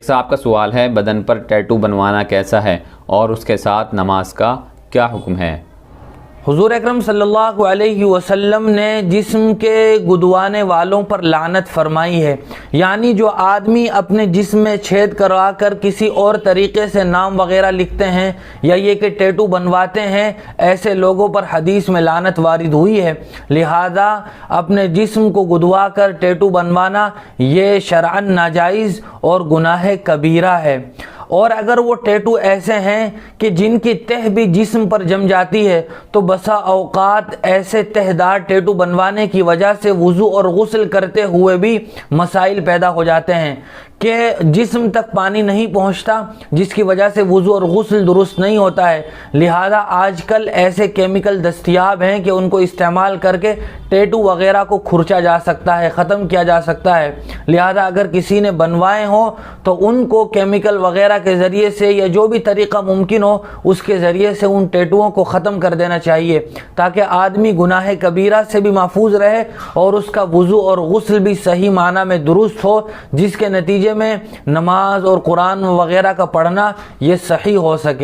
صاحب کا سوال ہے، بدن پر ٹیٹو بنوانا کیسا ہے اور اس کے ساتھ نماز کا کیا حکم ہے؟ حضور اکرم صلی اللہ علیہ وسلم نے جسم کے گدوانے والوں پر لعنت فرمائی ہے، یعنی جو آدمی اپنے جسم میں چھید کروا کر کسی اور طریقے سے نام وغیرہ لکھتے ہیں یا یہ کہ ٹیٹو بنواتے ہیں، ایسے لوگوں پر حدیث میں لعنت وارد ہوئی ہے۔ لہذا اپنے جسم کو گدوا کر ٹیٹو بنوانا یہ شرعاً ناجائز اور گناہ کبیرہ ہے۔ اور اگر وہ ٹیٹو ایسے ہیں کہ جن کی تہ بھی جسم پر جم جاتی ہے تو بسا اوقات ایسے تہ دار ٹیٹو بنوانے کی وجہ سے وضو اور غسل کرتے ہوئے بھی مسائل پیدا ہو جاتے ہیں کہ جسم تک پانی نہیں پہنچتا، جس کی وجہ سے وضو اور غسل درست نہیں ہوتا ہے۔ لہذا آج کل ایسے کیمیکل دستیاب ہیں کہ ان کو استعمال کر کے ٹیٹو وغیرہ کو کھرچا جا سکتا ہے، ختم کیا جا سکتا ہے۔ لہذا اگر کسی نے بنوائے ہوں تو ان کو کیمیکل وغیرہ کے ذریعے سے یا جو بھی طریقہ ممکن ہو اس کے ذریعے سے ان ٹیٹوؤں کو ختم کر دینا چاہیے، تاکہ آدمی گناہ کبیرہ سے بھی محفوظ رہے اور اس کا وضو اور غسل بھی صحیح معنی میں درست ہو، جس کے نتیجے میں نماز اور قرآن وغیرہ کا پڑھنا یہ صحیح ہو سکے۔